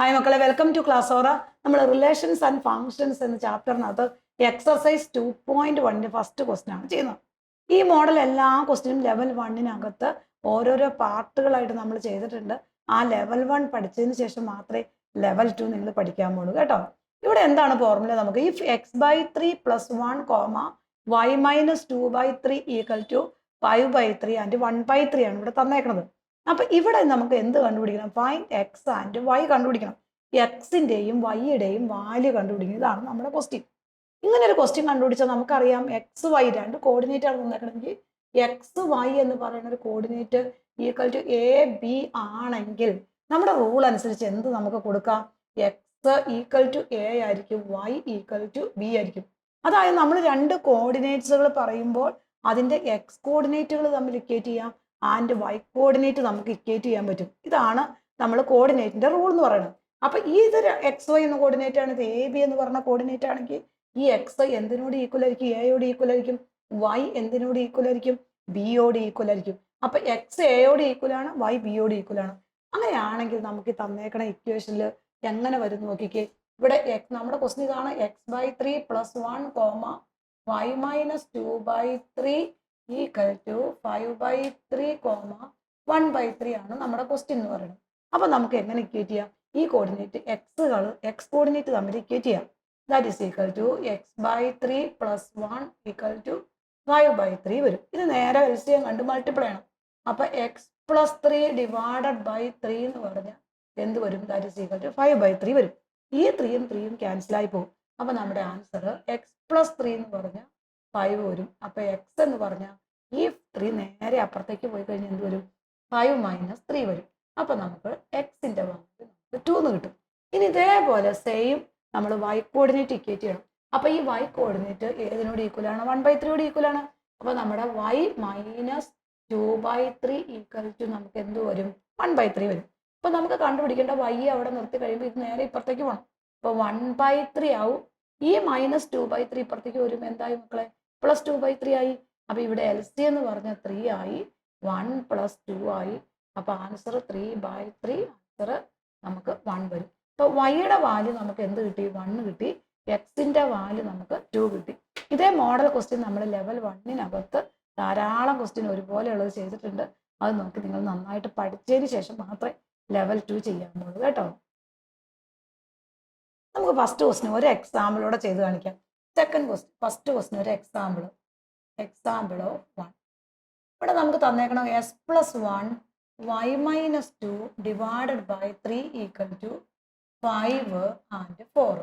Hi മക്കളെ, welcome two class ഓറ. നമ്മൾ relations and functions എന്ന ചാപ്റ്ററിനകത്ത് എക്സസൈസ് 2.1 ഫസ്റ്റ് ക്വസ്റ്റ്യൻ ആണ് ചെയ്യുന്നത്. ഈ മോഡൽ എല്ലാ ക്വസ്റ്റ്യനും ലെവൽ 1-നകത്ത് ഓരോരോ പാർട്ടുകളായിട്ട് നമ്മൾ ചെയ്തിട്ടുണ്ട്. ആ ലെവൽ 1 പഠിച്ചതിന് ശേഷം മാത്രമേ ലെവൽ 2 നിങ്ങൾ പഠിക്കാൻ പോകുള്ളൂ കേട്ടോ. ഇവിടെ എന്താണ് ഫോർമുല? നമുക്ക് ഇഫ് x/3 + 1, y-2/3 = 5/3 ആൻഡ് 1/3 ആണ് ഇവിടെ തന്നേക്കുന്നത്. അപ്പൊ ഇവിടെ നമുക്ക് എന്ത് കണ്ടുപിടിക്കണം? ഫൈൻഡ് എക്സ് ആൻഡ് വൈ കണ്ടുപിടിക്കണം. എക്സിന്റെയും വൈയുടെയും വാല്യൂ കണ്ടുപിടിക്കണം. ഇതാണ് നമ്മുടെ ക്വസ്റ്റ്യൻ. ഇങ്ങനെ ഒരു ക്വസ്റ്റ്യൻ കണ്ടുപിടിച്ചാൽ നമുക്കറിയാം എക്സ് വൈ രണ്ട് കോർഡിനേറ്റ് ആണ് തന്നേക്കണമെങ്കിൽ എക്സ് വൈ എന്ന് പറയുന്ന ഒരു കോർഡിനേറ്റ് = AB ആണെങ്കിൽ നമ്മുടെ റൂൾ അനുസരിച്ച് എന്ത് നമുക്ക് കൊടുക്കാം? എക്സ് = A ആയിരിക്കും, വൈ = B ആയിരിക്കും. അതായത് നമ്മൾ രണ്ട് കോർഡിനേറ്റ്സുകൾ പറയുമ്പോൾ അതിന്റെ എക്സ് കോർഡിനേറ്റുകൾ തമ്മിൽ ഇക്വേറ്റ് ചെയ്യാം ആൻഡ് വൈ കോർഡിനേറ്റ് നമുക്ക് ഇക്വേറ്റ് ചെയ്യാൻ പറ്റും. ഇതാണ് നമ്മൾ കോർഡിനേറ്റിന്റെ റൂൾ എന്ന് പറയുന്നത്. അപ്പൊ ഈ ഇത് എക്സ് വൈ എന്ന കോർഡിനേറ്റ് ആണ്, ഇത് എ ബി എന്ന് പറഞ്ഞ കോർഡിനേറ്റ് ആണെങ്കിൽ ഈ എക്സ് എന്തിനോട് ഈക്വൽ ആയിരിക്കും? എയോട് ഈക്വൽ ആയിരിക്കും. വൈ എന്തിനോട് ഈക്വൽ ആയിരിക്കും? ബിയോട് ഈക്വൽ ആയിരിക്കും. അപ്പൊ എക്സ് എയോട് ഈക്വൽ ആണ്, വൈ ബിയോട് ഈക്വൽ ആണ്. അങ്ങനെയാണെങ്കിൽ നമുക്ക് തന്നേക്കണ ഇക്വേഷനിൽ എങ്ങനെ വരും നോക്കിക്കേ. ഇവിടെ നമ്മുടെ ക്വസ്റ്റ്യൻ ഇതാണ്, x/3 + 1, y-2/3 = 5/3, 1/3 ആണ് നമ്മുടെ ക്വസ്റ്റ്യൻ എന്ന് പറയുന്നത്. അപ്പൊ നമുക്ക് എങ്ങനെ ഇക്വേറ്റ് ചെയ്യാം? ഈ കോർഡിനേറ്റ് എക്സ് കോർഡിനേറ്റ് തമ്മിൽ ഇക്വേറ്റ് ചെയ്യാം. ദാറ്റ് ഈസ് x/3 + 1 = 5/3 വരും. ഇത് നേരെ LCM കണ്ട് മൾട്ടിപ്ലൈ ചെയ്യണം. അപ്പൊ x+3 / 3 എന്ന് പറഞ്ഞാൽ എന്ത് വരും? ദാറ്റ് ഈസ് = 5/3 വരും. ഈ 3യും 3യും ക്യാൻസൽ ആയി പോകും. അപ്പൊ നമ്മുടെ ആൻസർ x+3 എന്ന് പറഞ്ഞാൽ 5 വരും. അപ്പൊ എക്സ് എന്ന് പറഞ്ഞാൽ ഈ 3 നേരെ അപ്പുറത്തേക്ക് പോയി കഴിഞ്ഞാൽ എന്ത് വരും? 5 - 3 വരും. അപ്പൊ നമുക്ക് എക്സിന്റെ വാല്യൂ 2 എന്ന് കിട്ടും. ഇനി ഇതേപോലെ സെയിം നമ്മൾ വൈ കോർഡിനേറ്റ് ഇക്വേറ്റ് ചെയ്യണം. അപ്പൊ ഈ വൈ കോർഡിനേറ്റ് ഏതിനോട് ഈക്വൽ ആണ്? 1/3 ഈക്വൽ ആണ്. അപ്പൊ നമ്മുടെ y-2/3 = നമുക്ക് എന്ത് വരും? 1/3 വരും. അപ്പൊ നമുക്ക് കണ്ടുപിടിക്കേണ്ട വൈ അവിടെ നിർത്തി കഴിയുമ്പോൾ ഇത് നേരെ ഇപ്പുറത്തേക്ക് പോകണം. അപ്പൊ 1/3 ആവും. ഈ -2/3 ഇപ്പുറത്തേക്ക് വരും. എന്തായി മക്കളെ? +2/3 ആയി. അപ്പൊ ഇവിടെ LCM എന്ന് പറഞ്ഞ 3 ആയി, 1 + 2 ആയി. അപ്പൊ ആൻസർ 3/3, ആൻസർ നമുക്ക് 1 വരും. അപ്പൊ വൈയുടെ വാല്യൂ നമുക്ക് എന്ത് കിട്ടി? 1 കിട്ടി. എക്സിന്റെ വാല്യൂ നമുക്ക് 2 കിട്ടി. ഇതേ മോഡൽ ക്വസ്റ്റ്യൻ നമ്മൾ ലെവൽ 1-നകത്ത് ധാരാളം ക്വസ്റ്റ്യൻ ഒരുപോലെയുള്ളത് ചെയ്തിട്ടുണ്ട്. അത് നോക്കി നിങ്ങൾ നന്നായിട്ട് പഠിച്ചതിന് ശേഷം മാത്രമേ ലെവൽ 2 ചെയ്യാൻ പോകുള്ളൂ കേട്ടോ. നമുക്ക് ഫസ്റ്റ് ക്വസ്റ്റ്യൻ ഒരു എക്സാമ്പിളോടെ ചെയ്ത് കാണിക്കാം. സെക്കൻഡ് ക്വസ്റ്റ്യൻ, ഫസ്റ്റ് ക്വസ്റ്റ്യൻ ഒരു എക്സാമ്പിൾ ഓഫ് 1. ഇവിടെ നമുക്ക് തന്നേക്കണം s+1 y-2 / 3 = 5 ആൻഡ് 4.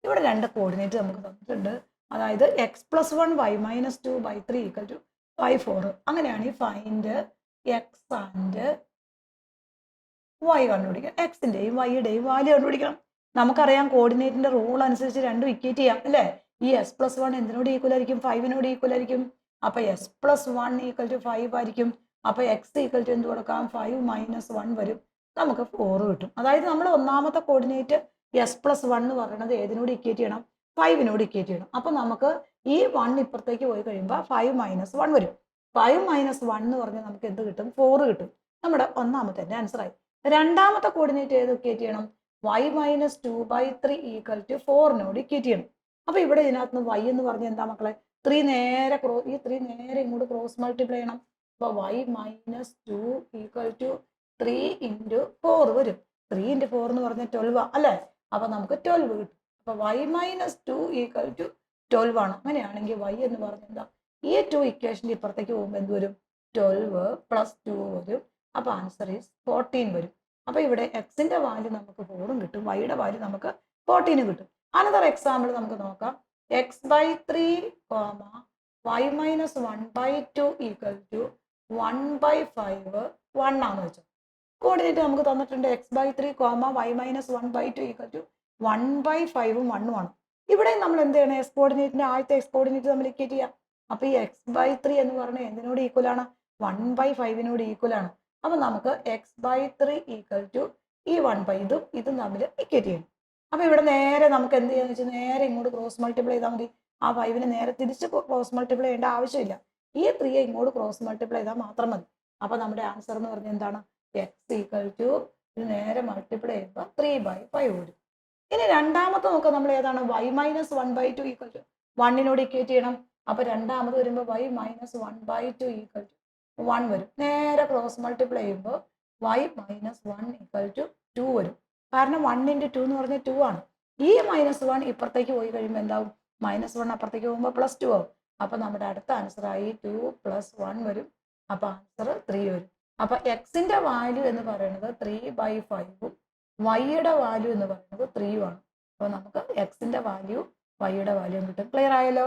ഇവിടെ രണ്ട് കോർഡിനേറ്റ് നമുക്ക് തന്നിട്ടുണ്ട്. അതായത് x+1 y-2/3 = 5, 4. അങ്ങനെയാണെങ്കിൽ ഫൈൻഡ് എക്സ് ആൻഡ് വൈ കണ്ടുപിടിക്കാം. എക്സിന്റെയും വൈയുടെയും വാല്യൂ കണ്ടുപിടിക്കണം. നമുക്കറിയാം കോർഡിനേറ്റിന്റെ റൂൾ അനുസരിച്ച് രണ്ടും ഇക്വേറ്റ് ചെയ്യാം അല്ലേ? ഈ s+1 എന്തിനോട് ഈക്വൽ ആയിരിക്കും? 5-നോട് ഈക്വൽ ആയിരിക്കും. അപ്പൊ s+1 = 5 ആയിരിക്കും. അപ്പൊ എക്സ് = എന്ത് കൊടുക്കാം? 5 - 1 വരും. നമുക്ക് 4 കിട്ടും. അതായത് നമ്മൾ ഒന്നാമത്തെ കോർഡിനേറ്റ് s+1 എന്ന് പറയുന്നത് ഏതിനോട് ഇക്വേറ്റ് ചെയ്യണം? 5-നോട് ഇക്വേറ്റ് ചെയ്യണം. അപ്പൊ നമുക്ക് ഈ 1 ഇപ്പുറത്തേക്ക് പോയി കഴിയുമ്പോൾ 5 - 1 വരും. 5 - 1 എന്ന് പറഞ്ഞാൽ നമുക്ക് എന്ത് കിട്ടും? 4 കിട്ടും. നമ്മുടെ ഒന്നാമത്തെ ആൻസർ ആയി. രണ്ടാമത്തെ കോർഡിനേറ്റ് ഏത് ഇക്വേറ്റ് ചെയ്യണം? y-2/3 = 4-നോട് ഇക്വേറ്റ് ചെയ്യണം. അപ്പൊ ഇവിടെ ഇതിനകത്ത് y എന്ന് പറഞ്ഞാൽ എന്താ മക്കളെ? 3 നേരെ ഈ 3 നേരെ ഇങ്ങോട്ട് ക്രോസ് മൾട്ടിപ്ലൈ ചെയ്യണം. അപ്പൊ y-2 = 3 × 4 വരും. 3 × 4 എന്ന് പറഞ്ഞാൽ 12 അല്ലേ? അപ്പൊ നമുക്ക് 12 കിട്ടും. അപ്പൊ y-2 = 12 ആണ്. അങ്ങനെയാണെങ്കിൽ y എന്ന് പറഞ്ഞാൽ എന്താ? ഈ 2 ഇക്വേഷന്റെ ഇപ്പുറത്തേക്ക് പോകുമ്പോൾ എന്ത് വരും? 12 + 2 വരും. അപ്പൊ ആൻസർ ഈസ് 14 വരും. അപ്പൊ ഇവിടെ എക്സിന്റെ വാല്യൂ നമുക്ക് 4 കിട്ടും, വൈയുടെ വാല്യൂ നമുക്ക് 14 കിട്ടും. അനദർ എക്സാമ്പിൾ നമുക്ക് നോക്കാം. x/3, y-1/2 = 1/5, 1 ആണെന്ന് വെച്ചോ. കോർഡിനേറ്റ് നമുക്ക് തന്നിട്ടുണ്ട് x/3, y-1/2 = 1/5ഉം 1ഉം ആണ്. ഇവിടെ നമ്മൾ എന്ത് ചെയ്യണം? എക്സ് കോർഡിനേറ്റിന്റെ ആദ്യത്തെ എക്സ് കോർഡിനേറ്റ് നമ്മൾ ഇക്വേറ്റ് ചെയ്യാം. അപ്പൊ ഈ x/3 എന്ന് പറഞ്ഞാൽ എന്തിനോട് ഈക്വൽ ആണ്? 1/5-നോട് ഈക്വൽ ആണ്. അപ്പൊ നമുക്ക് x/3 = ഈ 1/5 ഇതും തമ്മിൽ ഇക്വേറ്റ് ചെയ്യണം. അപ്പൊ ഇവിടെ നേരെ നമുക്ക് എന്ത് ചെയ്യാന്ന് വെച്ചാൽ നേരെ ഇങ്ങോട്ട് ക്രോസ് മൾട്ടിപ്ലൈ ചെയ്താൽ മതി. ആ 5-നെ നേരെ തിരിച്ച് ക്രോസ് മൾട്ടിപ്ലൈ ചെയ്യേണ്ട ആവശ്യമില്ല. ഈ 3യെ ഇങ്ങോട്ട് ക്രോസ് മൾട്ടിപ്ലൈ ചെയ്താൽ മാത്രം മതി. അപ്പൊ നമ്മുടെ ആൻസർ എന്ന് പറഞ്ഞാൽ എന്താണ്? x = ഇത് നേരെ മൾട്ടിപ്ലൈ ചെയ്യുമ്പോൾ 3/5 വരും. ഇനി രണ്ടാമത്തെ നോക്കുക, നമ്മൾ ഏതാണ് y minus 1/2 equal to 1 equate ചെയ്യണം. അപ്പൊ രണ്ടാമത് വരുമ്പോൾ y മൈനസ് 1/2 ഈക്വൽ ടു 1 വരും. നേരെ ക്രോസ് മൾട്ടിപ്ലൈ ചെയ്യുമ്പോൾ y മൈനസ് 1 ഈക്വൽ ടു 2 വരും. കാരണം 1 × 2 എന്ന് പറഞ്ഞാൽ 2 ആണ്. ഈ -1 ഇപ്പുറത്തേക്ക് പോയി കഴിയുമ്പോൾ എന്താവും? -1 അപ്പുറത്തേക്ക് പോകുമ്പോൾ +2 ആവും. അപ്പൊ നമ്മുടെ അടുത്ത ആൻസറായി 2 + 1 വരും. അപ്പൊ ആൻസർ 3 വരും. അപ്പൊ എക്സിന്റെ വാല്യൂ എന്ന് പറയുന്നത് 3/5ഉം വൈയുടെ വാല്യൂ എന്ന് പറയുന്നത് 3 ആണ്. അപ്പോൾ നമുക്ക് എക്സിന്റെ വാല്യൂ വൈയുടെ വാല്യൂ കിട്ടും. ക്ലിയർ ആയല്ലോ?